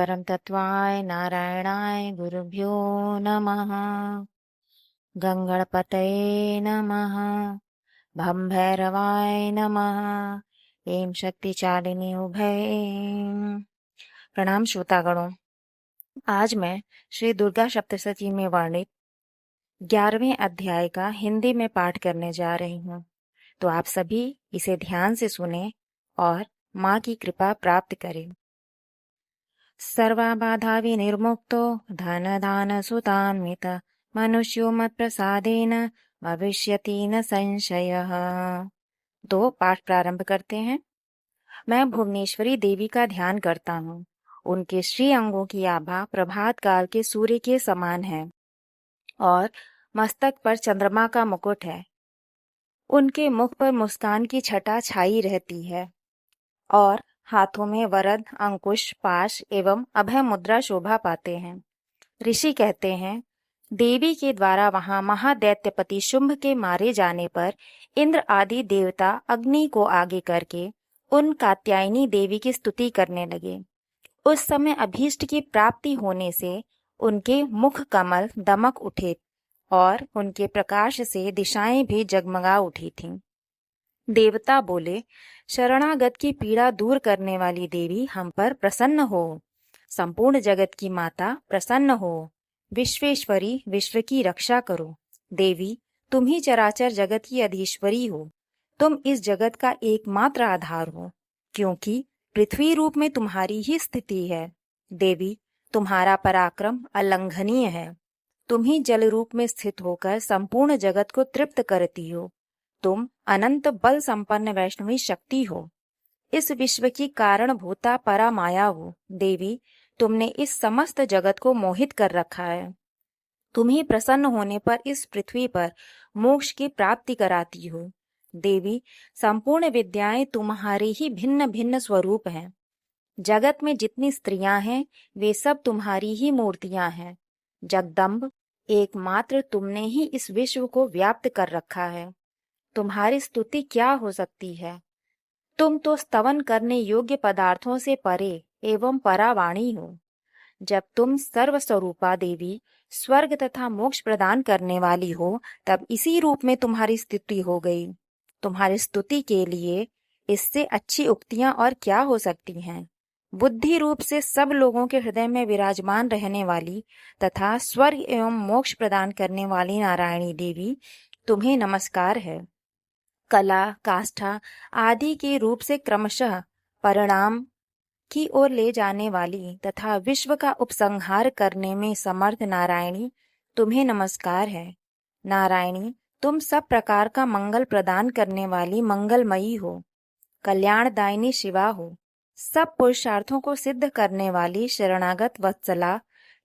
परम तत्वाय नारायणाय गुरुभ्यो नमः। गंगणपतये नमः। भम भैरवाय नमः। एम शक्तिचालिनी उभय। प्रणाम श्रोतागणों। आज मैं श्री दुर्गा सप्तशती में वर्णित 11वें अध्याय का हिंदी में पाठ करने जा रही हूँ, तो आप सभी इसे ध्यान से सुने और माँ की कृपा प्राप्त करें। सर्वबाधा विनिर्मुक्तो धन सुतान्वित मनुष्यो मत्प्रसादेन भविष्यति न संशयः। तो पाठ प्रारंभ करते हैं। मैं भुवनेश्वरी देवी का ध्यान करता हूँ। उनके श्री अंगों की आभा प्रभात काल के सूर्य के समान है और मस्तक पर चंद्रमा का मुकुट है। उनके मुख पर मुस्कान की छटा छाई रहती है और हाथों में वरद, अंकुश, पाश एवं अभय मुद्रा शोभा पाते हैं। ऋषि कहते हैं, देवी के द्वारा वहां महादैत्यपति शुंभ के मारे जाने पर इंद्र आदि देवता अग्नि को आगे करके उन कात्यायनी देवी की स्तुति करने लगे। उस समय अभीष्ट की प्राप्ति होने से उनके मुख कमल दमक उठे और उनके प्रकाश से दिशाएं भी जगमगा उठी थीं। देवता बोले, शरणागत की पीड़ा दूर करने वाली देवी हम पर प्रसन्न हो। संपूर्ण जगत की माता प्रसन्न हो। विश्वेश्वरी, विश्व की रक्षा करो। देवी, तुम ही चराचर जगत की अधीश्वरी हो। तुम इस जगत का एकमात्र आधार हो, क्योंकि पृथ्वी रूप में तुम्हारी ही स्थिति है। देवी, तुम्हारा पराक्रम अलंघनीय है। तुम ही जल रूप में स्थित होकर संपूर्ण जगत को तृप्त करती हो। तुम अनंत बल संपन्न वैष्णवी शक्ति हो। इस विश्व की कारणभूता परा माया हो। देवी, तुमने इस समस्त जगत को मोहित कर रखा है। तुम्हें प्रसन्न होने पर इस पृथ्वी पर मोक्ष की प्राप्ति कराती हो। देवी, संपूर्ण विद्याएं तुम्हारे ही भिन्न भिन्न स्वरूप हैं। जगत में जितनी स्त्रियां हैं वे सब तुम्हारी ही मूर्तियां हैं। जगदम्ब, एकमात्र तुमने ही इस विश्व को व्याप्त कर रखा है। तुम्हारी स्तुति क्या हो सकती है। तुम तो स्तवन करने योग्य पदार्थों से परे एवं परावाणी हो। जब तुम सर्वस्वरूपा देवी स्वर्ग तथा मोक्ष प्रदान करने वाली हो, तब इसी रूप में तुम्हारी स्तुति हो गई। तुम्हारी स्तुति के लिए इससे अच्छी उक्तियां और क्या हो सकती हैं। बुद्धि रूप से सब लोगों के हृदय में विराजमान रहने वाली तथा स्वर्ग एवं मोक्ष प्रदान करने वाली नारायणी देवी, तुम्हें नमस्कार है। कला, काष्ठा आदि के रूप से क्रमशः परिणाम की ओर ले जाने वाली तथा विश्व का उपसंहार करने में समर्थ नारायणी, तुम्हें नमस्कार है। नारायणी, तुम सब प्रकार का मंगल प्रदान करने वाली मंगलमयी हो। कल्याणदायिनी शिवा हो। सब पुरुषार्थों को सिद्ध करने वाली शरणागत वत्सला,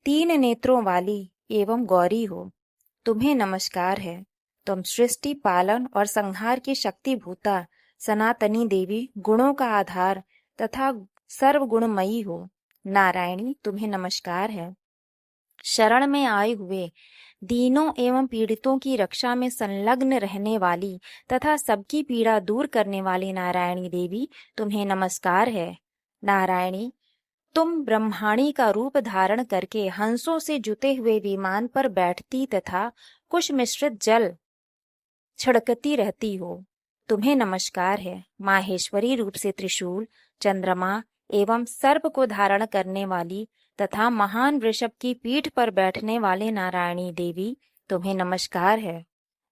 3 नेत्रों वाली एवं गौरी हो। तुम्हें नमस्कार है। तुम सृष्टि, पालन और संहार की शक्ति भूता सनातनी देवी, गुणों का आधार तथा सर्वगुणमयी हो। नारायणी, तुम्हें नमस्कार है। शरण में आए हुए दीनों एवं पीड़ितों की रक्षा में संलग्न रहने वाली तथा सबकी पीड़ा दूर करने वाली नारायणी देवी, तुम्हें नमस्कार है। नारायणी, तुम ब्रह्माणी का रूप धारण करके हंसों से जुते हुए विमान पर बैठती तथा कुश मिश्रित जल छिड़कती रहती हो। तुम्हें नमस्कार है। माहेश्वरी रूप से त्रिशूल, चंद्रमा एवं सर्प को धारण करने वाली तथा महान वृषभ की पीठ पर बैठने वाले नारायणी देवी, तुम्हें नमस्कार है।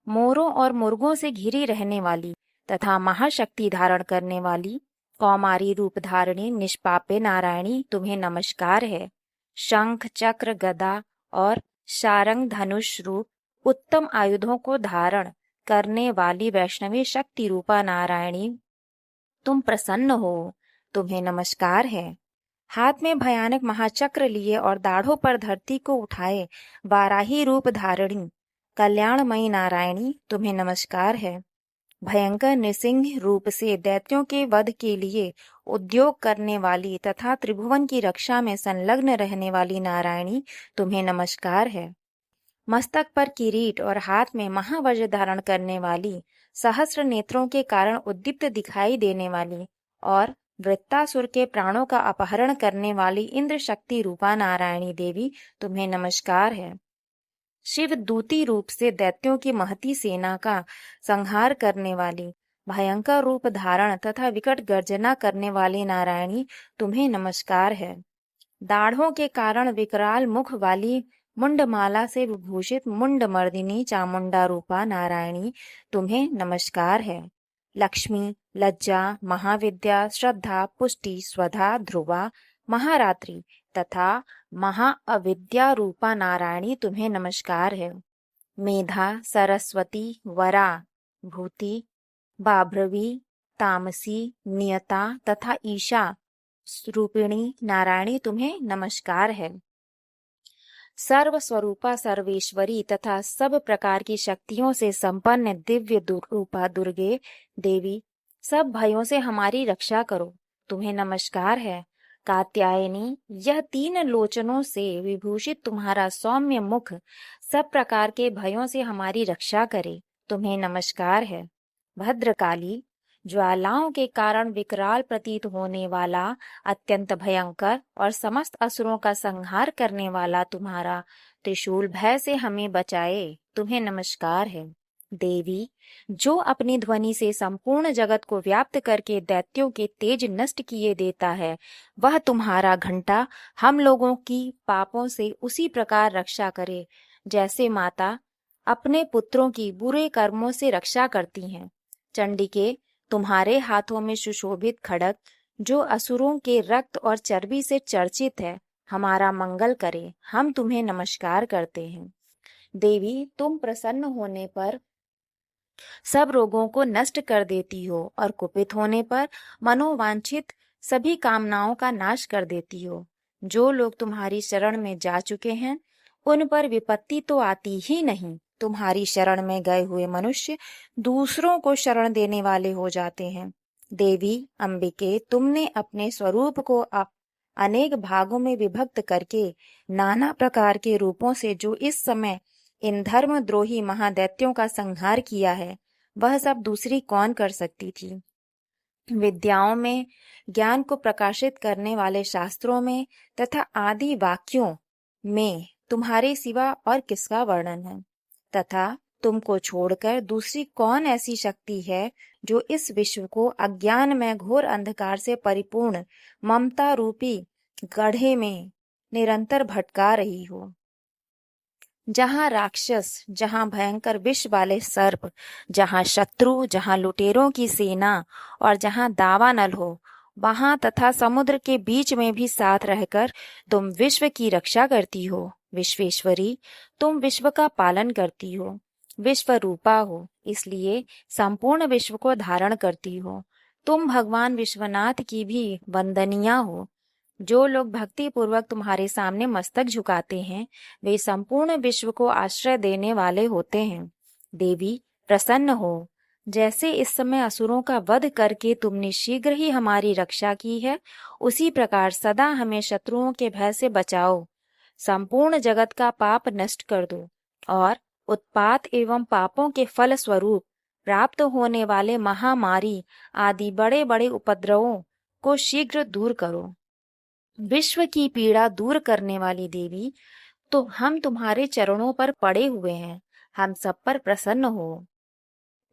मोरों और मुर्गों से घिरी रहने वाली तथा महाशक्ति धारण करने वाली कौमारी रूप धारिणी निष्पापे नारायणी, तुम्हें नमस्कार है। शंख, चक्र, गदा और शारंग धनुष रूप उत्तम आयुधों को धारण करने वाली वैष्णवी शक्ति रूपा नारायणी, तुम प्रसन्न हो। तुम्हें नमस्कार है। हाथ में भयानक महाचक्र लिए और दाढ़ों पर धरती को उठाए वाराही रूप धारिणी कल्याणमयी नारायणी, तुम्हें नमस्कार है। भयंकर नृसिंह रूप से दैत्यों के वध के लिए उद्योग करने वाली तथा त्रिभुवन की रक्षा में संलग्न रहने वाली नारायणी, तुम्हें नमस्कार है। मस्तक पर किरीट और हाथ में महावज्र धारण करने वाली, सहस्र नेत्रों के कारण उद्दीप्त दिखाई देने वाली और वृत्तासुर के प्राणों का अपहरण करने वाली इंद्र शक्ति रूपा नारायणी देवी तुम्हें नमस्कार है। शिव दूती रूप से दैत्यों की महती सेना का संहार करने वाली, भयंकर रूप धारण तथा विकट गर्जना करने वाली नारायणी तुम्हें नमस्कार है। दाढ़ों के कारण विकराल मुख वाली मुंडमाला से विभूषित मुंडमर्दिनी चामुंडा रूपा नारायणी तुम्हें नमस्कार है। लक्ष्मी, लज्जा, महाविद्या, श्रद्धा, पुष्टि, स्वधा, ध्रुवा, महारात्रि तथा महाअविद्या रूपा नारायणी तुम्हें नमस्कार है। मेधा, सरस्वती, वरा, भूति, बाभ्रवी, तामसी, नियता तथा ईशा रूपिणी नारायणी तुम्हें नमस्कार है। सर्व स्वरूपा सर्वेश्वरी तथा सब प्रकार की शक्तियों से संपन्न दिव्य रूपा दुर्गे देवी, सब भयों से हमारी रक्षा करो, तुम्हें नमस्कार है। कात्यायनी, यह 3 लोचनों से विभूषित तुम्हारा सौम्य मुख सब प्रकार के भयों से हमारी रक्षा करे, तुम्हें नमस्कार है। भद्रकाली, ज्वालाओं के कारण विकराल प्रतीत होने वाला, अत्यंत भयंकर और समस्त असुरों का संहार करने वाला तुम्हारा त्रिशूल भय से हमें बचाए, तुम्हें नमस्कार है। देवी, जो अपनी ध्वनि से संपूर्ण जगत को व्याप्त करके दैत्यों के तेज नष्ट किए देता है, वह तुम्हारा घंटा हम लोगों की पापों से उसी प्रकार रक्षा करे जैसे माता अपने पुत्रों की बुरे कर्मों से रक्षा करती हैं। चंडिके, तुम्हारे हाथों में सुशोभित खड्ग, जो असुरों के रक्त और चर्बी से चर्चित है, हमारा मंगल करे, हम तुम्हें नमस्कार करते हैं। देवी, तुम प्रसन्न होने पर सब रोगों को नष्ट कर देती हो और कुपित होने पर मनोवांछित सभी कामनाओं का नाश कर देती हो। जो लोग तुम्हारी शरण में जा चुके हैं, उन पर विपत्ति तो आती ही नहीं। तुम्हारी शरण में गए हुए मनुष्य दूसरों को शरण देने वाले हो जाते हैं। देवी अंबिके, तुमने अपने स्वरूप को अनेक भागों में विभक्त करके नाना प्रकार के रूपों से जो इस समय इन धर्मद्रोही महादैत्यों का संहार किया है, वह सब दूसरी कौन कर सकती थी। विद्याओं में, ज्ञान को प्रकाशित करने वाले शास्त्रों में तथा आदि वाक्यों में तुम्हारे सिवा और किसका वर्णन है, तथा तुमको छोड़कर दूसरी कौन ऐसी शक्ति है जो इस विश्व को अज्ञान में घोर अंधकार से परिपूर्ण ममता रूपी गड्ढे में निरंतर भटका रही हो। जहाँ राक्षस, जहाँ भयंकर विष वाले सर्प, जहाँ शत्रु, जहाँ लुटेरों की सेना और जहाँ दावानल हो, वहाँ तथा समुद्र के बीच में भी साथ रहकर तुम विश्व की रक्षा करती हो। विश्वेश्वरी, तुम विश्व का पालन करती हो, विश्व रूपा हो, इसलिए संपूर्ण विश्व को धारण करती हो। तुम भगवान विश्वनाथ की भी वंदनीय हो। जो लोग भक्ति पूर्वक तुम्हारे सामने मस्तक झुकाते हैं, वे संपूर्ण विश्व को आश्रय देने वाले होते हैं। देवी प्रसन्न हो, जैसे इस समय असुरों का वध करके तुमने शीघ्र ही हमारी रक्षा की है, उसी प्रकार सदा हमें शत्रुओं के भय से बचाओ। संपूर्ण जगत का पाप नष्ट कर दो और उत्पात एवं पापों के फल स्वरूप प्राप्त होने वाले महामारी आदि बड़े बड़े उपद्रवों को शीघ्र दूर करो। विश्व की पीड़ा दूर करने वाली देवी, तो हम तुम्हारे चरणों पर पड़े हुए हैं, हम सब पर प्रसन्न हो।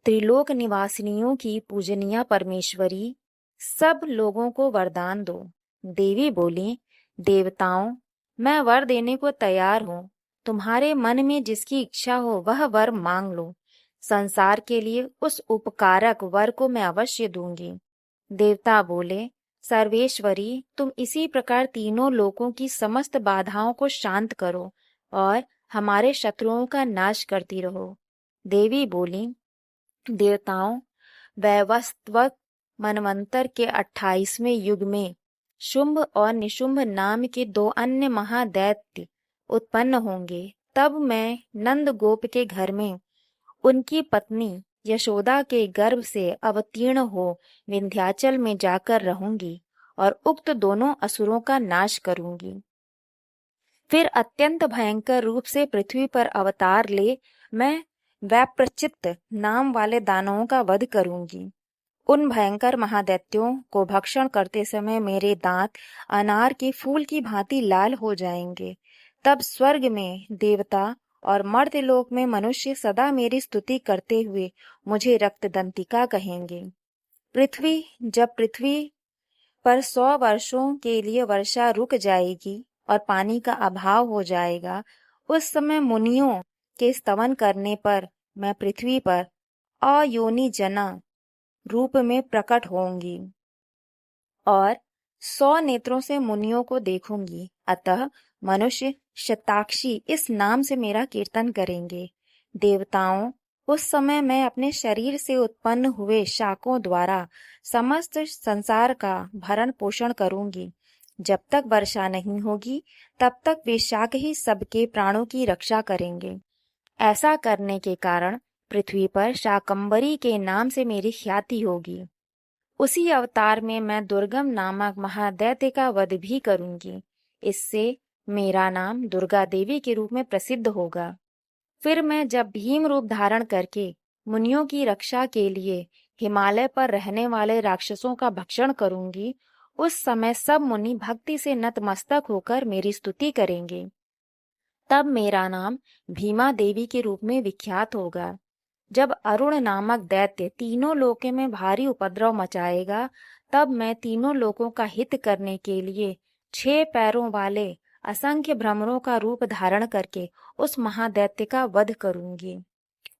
त्रिलोक निवासिनियों की पूजनीय परमेश्वरी, सब लोगों को वरदान दो। देवी बोली, देवताओं, मैं वर देने को तैयार हूँ। तुम्हारे मन में जिसकी इच्छा हो वह वर मांग लो। संसार के लिए उस उपकारक वर को मैं अवश्य दूंगी। देवता बोले, सर्वेश्वरी, तुम इसी प्रकार तीनों लोकों की समस्त बाधाओं को शांत करो और हमारे शत्रुओं का नाश करती रहो। देवी बोली, देवताओं, वैवस्वत मनवंतर के 28वें युग में शुंभ और निशुंभ नाम के 2 अन्य महादैत्य उत्पन्न होंगे। तब मैं नंद गोप के घर में उनकी पत्नी यशोदा के गर्भ से अवतीर्ण हो विंध्याचल में जाकर रहूंगी और उक्त दोनों असुरों का नाश करूंगी। फिर अत्यंत भयंकर रूप से पृथ्वी पर अवतार ले मैं वैप्रचित्त नाम वाले दानवों का वध करूंगी। उन भयंकर महादैत्यों को भक्षण करते समय मेरे दांत अनार के फूल की भांति लाल हो जाएंगे। तब स्वर्ग में देवता और मर्त्यलोक में मनुष्य सदा मेरी स्तुति करते हुए मुझे रक्तदंतिका कहेंगे। जब पृथ्वी पर 100 वर्षों के लिए वर्षा रुक जाएगी और पानी का अभाव हो जाएगा, उस समय मुनियों के स्तवन करने पर मैं पृथ्वी पर अयोनि जना रूप में प्रकट होंगी और 100 नेत्रों से मुनियों को देखूंगी। अतः मनुष्य शताक्षी इस नाम से मेरा कीर्तन करेंगे। देवताओं, उस समय मैं अपने शरीर से उत्पन्न हुए शाकों द्वारा समस्त संसार का भरण पोषण करूंगी। जब तक वर्षा नहीं होगी, तब तक वे शाक ही सबके प्राणों की रक्षा करेंगे। ऐसा करने के कारण पृथ्वी पर शाकंभरी के नाम से मेरी ख्याति होगी। उसी अवतार में मैं दुर्गम नामक महादैत्य का वध भी करूंगी। इससे मेरा नाम दुर्गा देवी के रूप में प्रसिद्ध होगा। फिर मैं जब भीम रूप धारण करके मुनियों की रक्षा के लिए हिमालय पर रहने वाले राक्षसों का भक्षण करूंगी, उस समय सब मुनि भक्ति से नतमस्तक होकर मेरी स्तुति करेंगे। तब मेरा नाम भीमा देवी के रूप में विख्यात होगा। जब अरुण नामक दैत्य तीनों लोकों में भारी उपद्रव मचाएगा, तब मैं तीनों लोकों का हित करने के लिए 6 पैरों वाले असंख्य भ्रमरों का रूप धारण करके उस महादैत्य का वध करूंगी।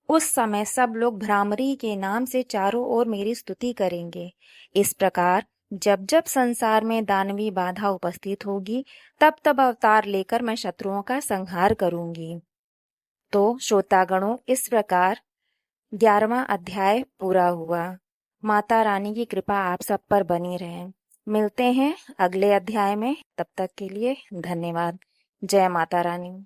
उस समय सब लोग भ्रामरी के नाम से चारों ओर मेरी स्तुति करेंगे। इस प्रकार जब जब संसार में दानवी बाधा उपस्थित होगी, तब तब अवतार लेकर मैं शत्रुओं का संहार करूंगी। तो श्रोतागणों, इस प्रकार 11वां अध्याय पूरा हुआ। माता रानी की कृपा आप सब पर बनी रहे। मिलते हैं अगले अध्याय में। तब तक के लिए धन्यवाद। जय माता रानी।